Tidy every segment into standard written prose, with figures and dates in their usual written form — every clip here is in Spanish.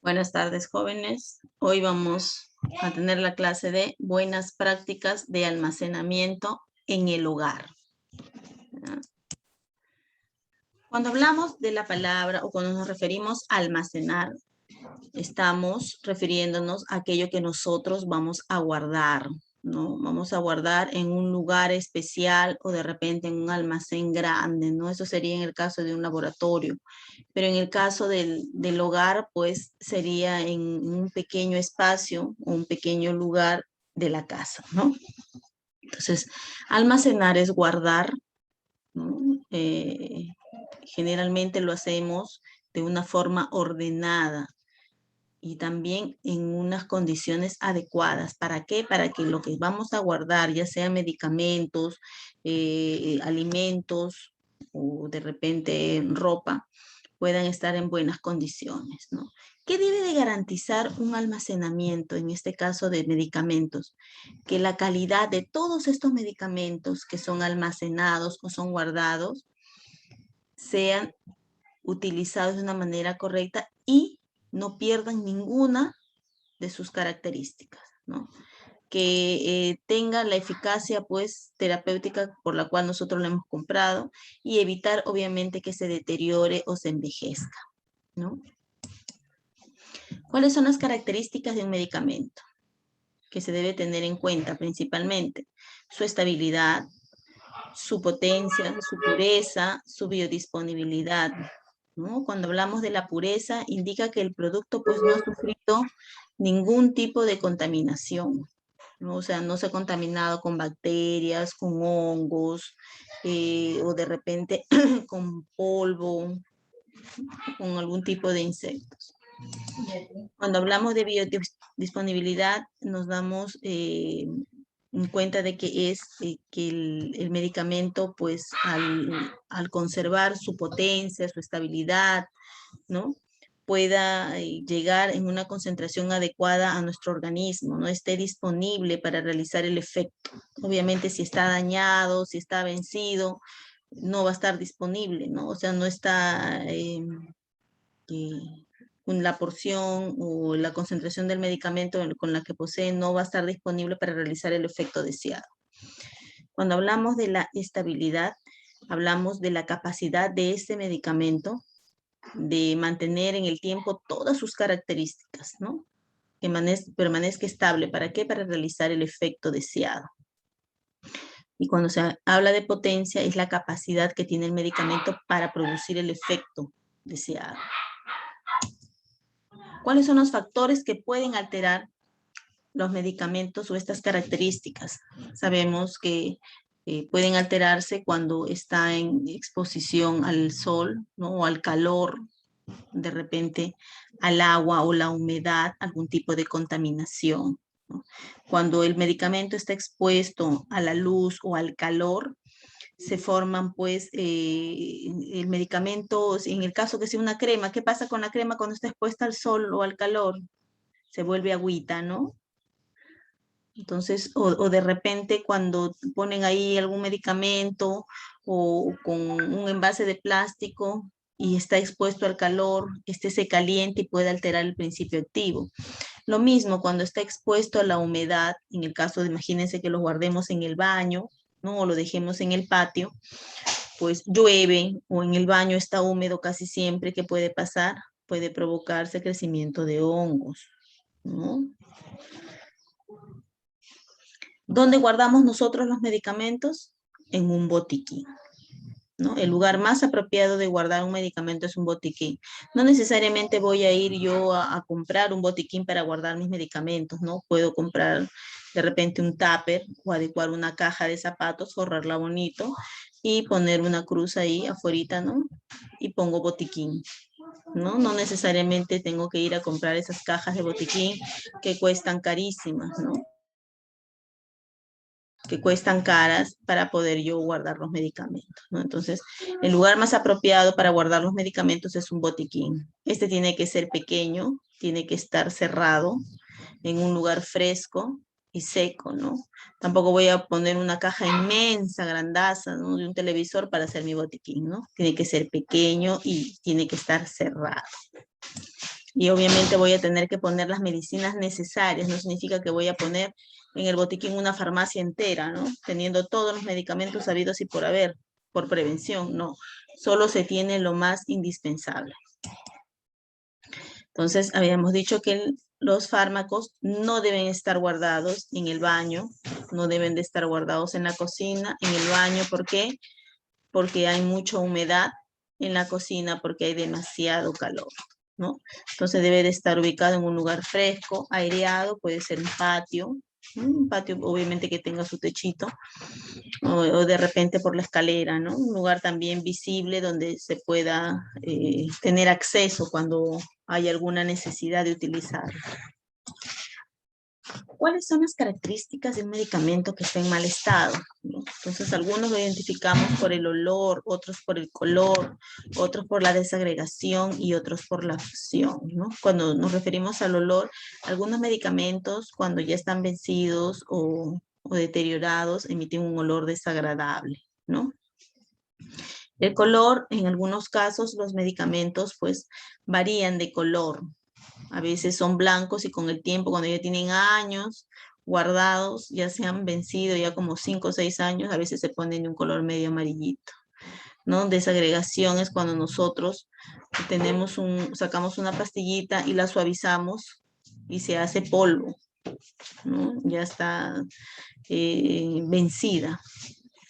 Buenas tardes, jóvenes. Hoy vamos a tener la clase de buenas prácticas de almacenamiento en el hogar. ¿Ya? Cuando hablamos de la palabra o cuando nos referimos a almacenar, estamos refiriéndonos a aquello que nosotros vamos a guardar, ¿no? Vamos a guardar en un lugar especial o de repente en un almacén grande, ¿no? Eso sería en el caso de un laboratorio. Pero en el caso del hogar, pues sería en un pequeño espacio o un pequeño lugar de la casa, ¿no? Entonces, almacenar es guardar, ¿no? Generalmente lo hacemos de una forma ordenada y también en unas condiciones adecuadas. ¿Para qué? Para que lo que vamos a guardar, ya sea medicamentos, alimentos o de repente ropa, puedan estar en buenas condiciones, ¿no? ¿Qué debe de garantizar un almacenamiento, en este caso de medicamentos? Que la calidad de todos estos medicamentos que son almacenados o son guardados sean utilizados de una manera correcta y no pierdan ninguna de sus características, ¿no? Que tenga la eficacia pues terapéutica por la cual nosotros lo hemos comprado y evitar obviamente que se deteriore o se envejezca, ¿no? ¿Cuáles son las características de un medicamento que se debe tener en cuenta principalmente? Su estabilidad, su potencia, su pureza, su biodisponibilidad, ¿no? Cuando hablamos de la pureza, indica que el producto pues no ha sufrido ningún tipo de contaminación, ¿no? O sea, no se ha contaminado con bacterias, con hongos, o de repente con polvo, con algún tipo de insectos. Cuando hablamos de biodisponibilidad, nos damos en cuenta de que es que el medicamento, pues al conservar su potencia, su estabilidad, ¿no? Pueda llegar en una concentración adecuada a nuestro organismo, no esté disponible para realizar el efecto. Obviamente, si está dañado, si está vencido, no va a estar disponible, ¿no? O sea, no está la porción o la concentración del medicamento con la que posee no va a estar disponible para realizar el efecto deseado. Cuando hablamos de la estabilidad, hablamos de la capacidad de este medicamento de mantener en el tiempo todas sus características, ¿no? Que permanezca estable. ¿Para qué? Para realizar el efecto deseado. Y cuando se habla de potencia, es la capacidad que tiene el medicamento para producir el efecto deseado. ¿Cuáles son los factores que pueden alterar los medicamentos o estas características? Sabemos que pueden alterarse cuando está en exposición al sol, ¿no? O al calor, de repente al agua o la humedad, algún tipo de contaminación, ¿no? Cuando el medicamento está expuesto a la luz o al calor, se forman pues el medicamento, en el caso que sea una crema, ¿qué pasa con la crema cuando está expuesta al sol o al calor? Se vuelve agüita, ¿no? Entonces, o de repente cuando ponen ahí algún medicamento o con un envase de plástico y está expuesto al calor, este se calienta y puede alterar el principio activo. Lo mismo cuando está expuesto a la humedad, en el caso de, imagínense que lo guardemos en el baño, ¿no? O lo dejemos en el patio, pues llueve o en el baño está húmedo casi siempre. ¿Qué puede pasar? Puede provocarse crecimiento de hongos, ¿no? ¿Dónde guardamos nosotros los medicamentos? En un botiquín, ¿no? El lugar más apropiado de guardar un medicamento es un botiquín. No necesariamente voy a ir yo a comprar un botiquín para guardar mis medicamentos, ¿no? Puedo comprar de repente un tupper o adecuar una caja de zapatos, forrarla bonito y poner una cruz ahí afuera, ¿no? Y pongo botiquín, ¿no? No necesariamente tengo que ir a comprar esas cajas de botiquín que cuestan carísimas, ¿no? Que cuestan caras para poder yo guardar los medicamentos, ¿no? Entonces, el lugar más apropiado para guardar los medicamentos es un botiquín. Este tiene que ser pequeño, tiene que estar cerrado en un lugar fresco y seco, ¿no? Tampoco voy a poner una caja inmensa, grandaza, ¿no? De un televisor para hacer mi botiquín, ¿no? Tiene que ser pequeño y tiene que estar cerrado. Y obviamente voy a tener que poner las medicinas necesarias. No significa que voy a poner en el botiquín una farmacia entera, ¿no? Teniendo todos los medicamentos habidos y por haber, por prevención, no. Solo se tiene lo más indispensable. Entonces, habíamos dicho que los fármacos no deben estar guardados en el baño, no deben de estar guardados en la cocina, en el baño. ¿Por qué? Porque hay mucha humedad en la cocina, porque hay demasiado calor, ¿no? Entonces debe de estar ubicado en un lugar fresco, aireado, puede ser un patio obviamente que tenga su techito, o de repente por la escalera, ¿no? Un lugar también visible donde se pueda tener acceso cuando hay alguna necesidad de utilizarlo. ¿Cuáles son las características de un medicamento que está en mal estado? Entonces, algunos lo identificamos por el olor, otros por el color, otros por la desagregación y otros por la fusión, ¿no? Cuando nos referimos al olor, algunos medicamentos, cuando ya están vencidos o deteriorados, emiten un olor desagradable, ¿no? El color, en algunos casos, los medicamentos, pues, varían de color. A veces son blancos y con el tiempo, cuando ya tienen años guardados, ya se han vencido, ya como 5 o 6 años, a veces se ponen de un color medio amarillito, ¿no? Desagregación es cuando nosotros sacamos una pastillita y la suavizamos y se hace polvo, ¿no? Ya está vencida,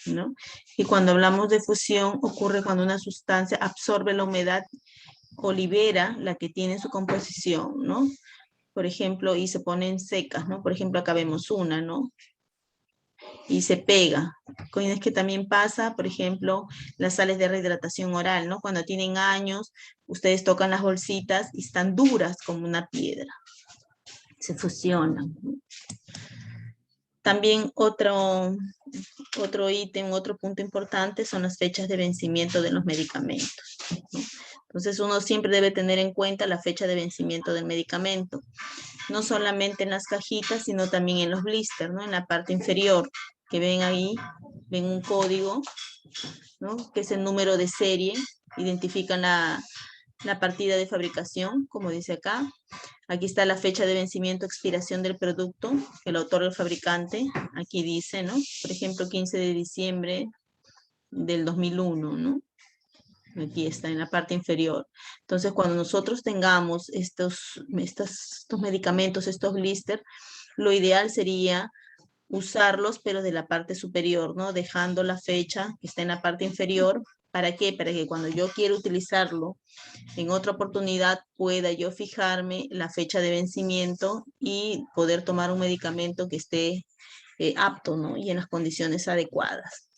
¿no? Y cuando hablamos de fusión, ocurre cuando una sustancia absorbe la humedad o libera la que tiene su composición, ¿no? Por ejemplo, y se ponen secas, ¿no? Por ejemplo, acá vemos una, ¿no? Y se pega. Es que también pasa, por ejemplo, las sales de rehidratación oral, ¿no? Cuando tienen años, ustedes tocan las bolsitas y están duras como una piedra. Se fusionan, ¿no? También otro ítem, otro punto importante son las fechas de vencimiento de los medicamentos, ¿no? Entonces uno siempre debe tener en cuenta la fecha de vencimiento del medicamento, no solamente en las cajitas, sino también en los blisters, ¿no? En la parte inferior, que ven ahí, ven un código, ¿no? Que es el número de serie, identifican la partida de fabricación, como dice acá. Aquí está la fecha de vencimiento, expiración del producto, que lo otorga el fabricante. Aquí dice, ¿no? Por ejemplo, 15 de diciembre del 2001, ¿no? Aquí está, en la parte inferior. Entonces, cuando nosotros tengamos estos medicamentos, estos blisters, lo ideal sería usarlos, pero de la parte superior, ¿no? Dejando la fecha que está en la parte inferior. ¿Para qué? Para que cuando yo quiero utilizarlo en otra oportunidad pueda yo fijarme la fecha de vencimiento y poder tomar un medicamento que esté apto, ¿no? Y en las condiciones adecuadas.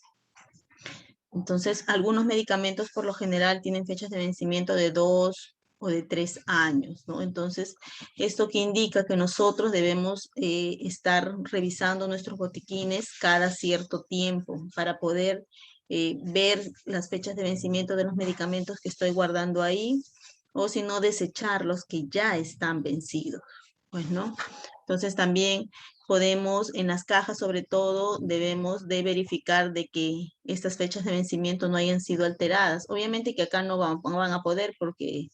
Entonces, algunos medicamentos por lo general tienen fechas de vencimiento de 2 o de 3 años, ¿no? Entonces, esto que indica que nosotros debemos estar revisando nuestros botiquines cada cierto tiempo para poder ver las fechas de vencimiento de los medicamentos que estoy guardando ahí, o si no, desechar los que ya están vencidos, pues, ¿no? Entonces, también podemos, en las cajas sobre todo, debemos de verificar de que estas fechas de vencimiento no hayan sido alteradas. Obviamente que acá no van a poder porque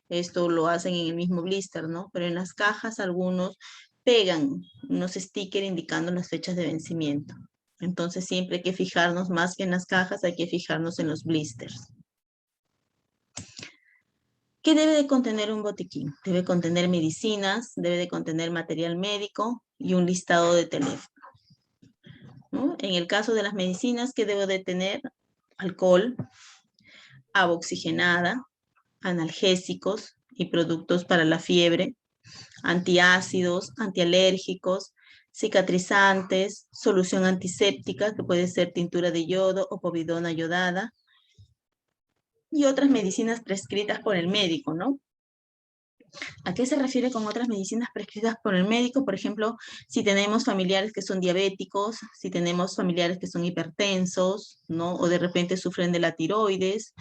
esto lo hacen en el mismo blister, ¿no? Pero en las cajas algunos pegan unos stickers indicando las fechas de vencimiento. Entonces siempre hay que fijarnos más que en las cajas, hay que fijarnos en los blisters. ¿Qué debe de contener un botiquín? Debe contener medicinas, debe de contener material médico y un listado de teléfono, ¿no? En el caso de las medicinas, ¿qué debo de tener? Alcohol, agua oxigenada, analgésicos y productos para la fiebre, antiácidos, antialérgicos, cicatrizantes, solución antiséptica, que puede ser tintura de yodo o povidona yodada, y otras medicinas prescritas por el médico, ¿no? ¿A qué se refiere con otras medicinas prescritas por el médico? Por ejemplo, si tenemos familiares que son diabéticos, si tenemos familiares que son hipertensos, ¿no? O de repente sufren de la tiroides,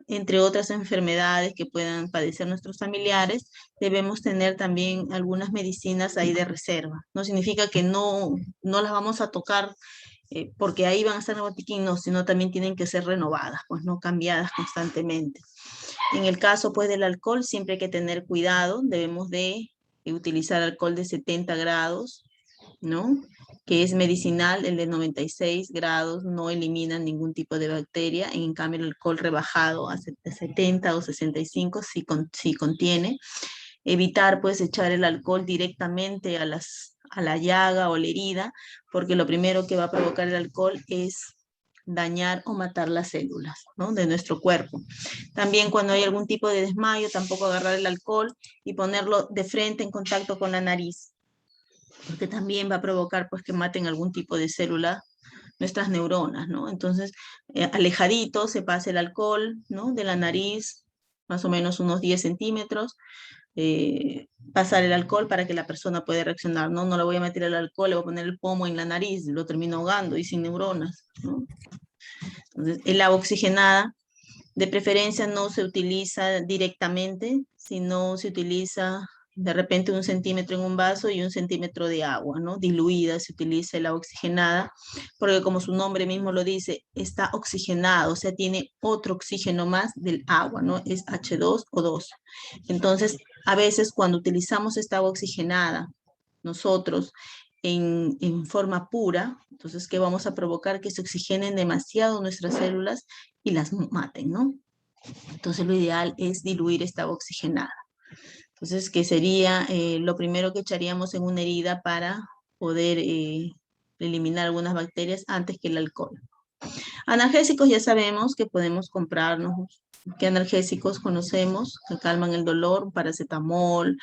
entre otras enfermedades que puedan padecer nuestros familiares, debemos tener también algunas medicinas ahí de reserva. No significa que no las vamos a tocar porque ahí van a estar en el botiquín, no, sino también tienen que ser renovadas, pues no cambiadas constantemente. En el caso pues del alcohol, siempre hay que tener cuidado, debemos de utilizar alcohol de 70 grados, ¿no? Que es medicinal, el de 96 grados no elimina ningún tipo de bacteria, en cambio el alcohol rebajado a 70 o 65 sí contiene. Evitar pues echar el alcohol directamente a la llaga o la herida, porque lo primero que va a provocar el alcohol es dañar o matar las células, ¿no? De nuestro cuerpo. También cuando hay algún tipo de desmayo, tampoco agarrar el alcohol y ponerlo de frente en contacto con la nariz, porque también va a provocar pues que maten algún tipo de célula, nuestras neuronas, ¿no? Entonces, alejadito se pasa el alcohol, ¿no? De la nariz, más o menos unos 10 centímetros, pasar el alcohol para que la persona pueda reaccionar, ¿no? No le voy a meter el alcohol, le voy a poner el pomo en la nariz, lo termino ahogando y sin neuronas, ¿no? Entonces, el agua oxigenada, de preferencia no se utiliza directamente, sino se utiliza de repente 1 centímetro en un vaso y 1 centímetro de agua, ¿no? Diluida se utiliza el agua oxigenada, porque como su nombre mismo lo dice, está oxigenado, o sea, tiene otro oxígeno más del agua, ¿no? Es H2O2. Entonces, a veces cuando utilizamos esta agua oxigenada, nosotros en forma pura, entonces, ¿qué vamos a provocar? Que se oxigenen demasiado nuestras células y las maten, ¿no? Entonces, lo ideal es diluir esta agua oxigenada. Entonces, ¿qué sería lo primero que echaríamos en una herida para poder eliminar algunas bacterias antes que el alcohol? Analgésicos ya sabemos que podemos comprarnos. ¿Qué analgésicos conocemos que calman el dolor? Un paracetamol,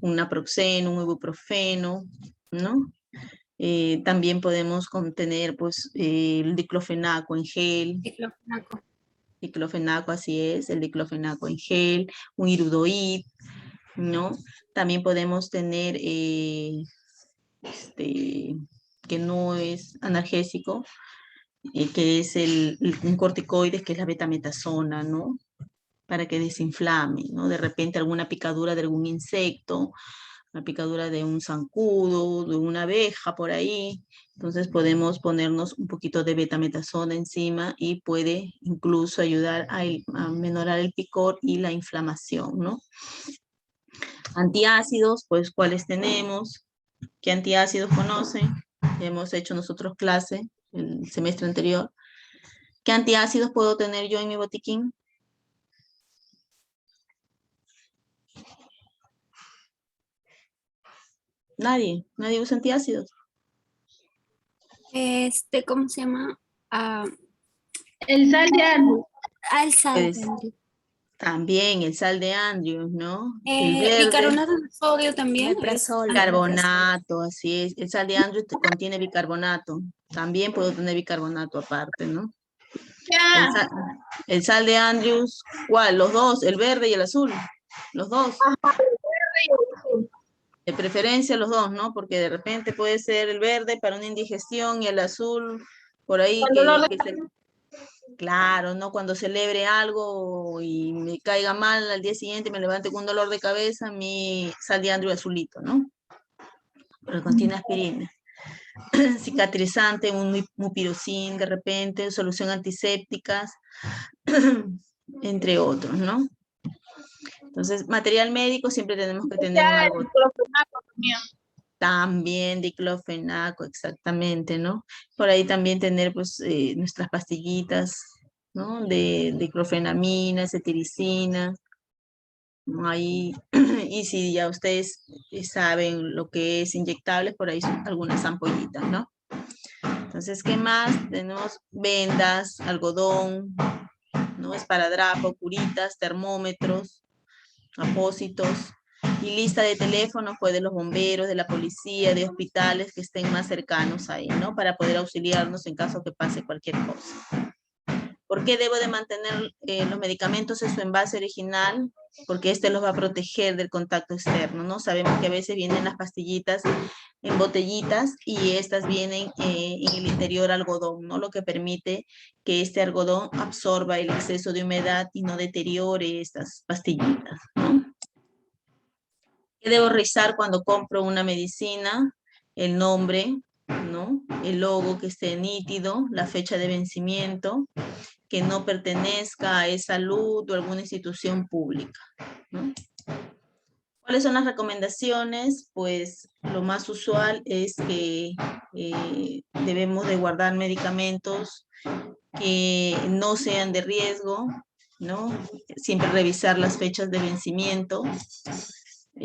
un naproxeno, un ibuprofeno, ¿no? También podemos contener pues, el diclofenaco en gel. Diclofenaco. Diclofenaco, así es, el diclofenaco en gel, un iridoid, ¿no? También podemos tener, que no es analgésico, que es un corticoide, que es la betametasona, ¿no? Para que desinflame, ¿no? De repente alguna picadura de algún insecto, una picadura de un zancudo, de una abeja por ahí. Entonces podemos ponernos un poquito de betametasona encima y puede incluso ayudar a menorar el picor y la inflamación, ¿no? Antiácidos, pues, ¿cuáles tenemos? ¿Qué antiácidos conocen? Hemos hecho nosotros clase el semestre anterior. ¿Qué antiácidos puedo tener yo en mi botiquín? Nadie usa antiácidos. ¿Cómo se llama? El sal de árbol. El sal de Pues, también el sal de Andrews, ¿no? El bicarbonato de sodio también. Bicarbonato, así es. El sal de Andrews contiene bicarbonato. También puedo tener bicarbonato aparte, ¿no? Ya. El sal de Andrews, ¿cuál? Los dos, el verde y el azul. Los dos. Ajá, el verde y el azul. De preferencia los dos, ¿no? Porque de repente puede ser el verde para una indigestión y el azul por ahí claro, ¿no? Cuando celebre algo y me caiga mal al día siguiente, me levante con un dolor de cabeza, mi sal de Andrews azulito, ¿no? Pero contiene aspirina. Cicatrizante, un mupirocin de repente, solución antisépticas, entre otros, ¿no? Entonces, material médico siempre tenemos que tener un algo. También diclofenaco, exactamente, ¿no? Por ahí también tener, pues, nuestras pastillitas, ¿no? De diclofenamina, cetiricina, ¿no? Ahí, y si ya ustedes saben lo que es inyectables, por ahí son algunas ampollitas, ¿no? Entonces, ¿qué más? Tenemos vendas, algodón, ¿no? Esparadrapo, curitas, termómetros, apósitos, y lista de teléfonos, pues, de los bomberos, de la policía, de hospitales que estén más cercanos ahí, ¿no? Para poder auxiliarnos en caso que pase cualquier cosa. ¿Por qué debo de mantener los medicamentos en su envase original? Porque este los va a proteger del contacto externo, ¿no? Sabemos que a veces vienen las pastillitas en botellitas y estas vienen en el interior algodón, ¿no? Lo que permite que este algodón absorba el exceso de humedad y no deteriore estas pastillitas, ¿no? ¿Qué debo revisar cuando compro una medicina? El nombre, ¿no? El logo que esté nítido, la fecha de vencimiento, que no pertenezca a e-salud o alguna institución pública, ¿no? ¿Cuáles son las recomendaciones? Pues lo más usual es que debemos de guardar medicamentos que no sean de riesgo, ¿no? Siempre revisar las fechas de vencimiento,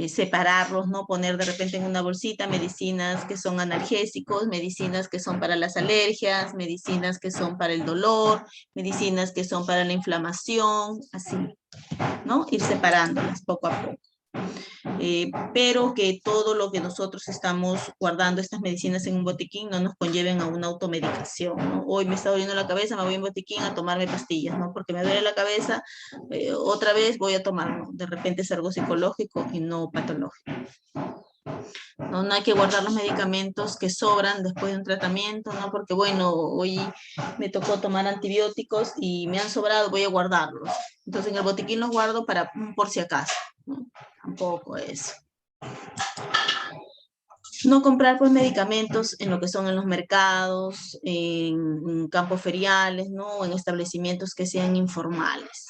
separarlos, ¿no? Poner de repente en una bolsita medicinas que son analgésicos, medicinas que son para las alergias, medicinas que son para el dolor, medicinas que son para la inflamación, así, ¿no? Ir separándolas poco a poco. Pero que todo lo que nosotros estamos guardando, estas medicinas en un botiquín, no nos conlleven a una automedicación, ¿no? Hoy me está doliendo la cabeza, me voy a un botiquín a tomarme pastillas, ¿no? Porque me duele la cabeza, otra vez voy a tomar, ¿no? De repente es algo psicológico y no patológico. No, no hay que guardar los medicamentos que sobran después de un tratamiento, ¿no? Porque bueno, hoy me tocó tomar antibióticos y me han sobrado, voy a guardarlos. Entonces en el botiquín los guardo para por si acaso, ¿no? Tampoco eso. No comprar pues medicamentos en lo que son en los mercados, en campos feriales, ¿no? En establecimientos que sean informales.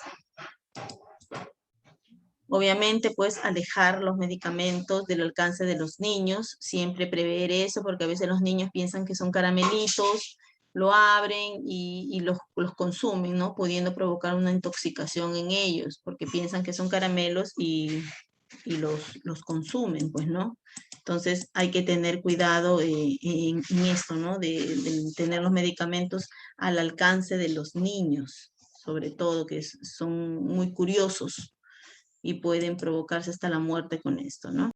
Obviamente, pues, alejar los medicamentos del alcance de los niños, siempre prever eso, porque a veces los niños piensan que son caramelitos, lo abren y los consumen, ¿no? Pudiendo provocar una intoxicación en ellos, porque piensan que son caramelos y los consumen, pues, ¿no? Entonces, hay que tener cuidado en esto, ¿no? De tener los medicamentos al alcance de los niños, sobre todo, que son muy curiosos y pueden provocarse hasta la muerte con esto, ¿no?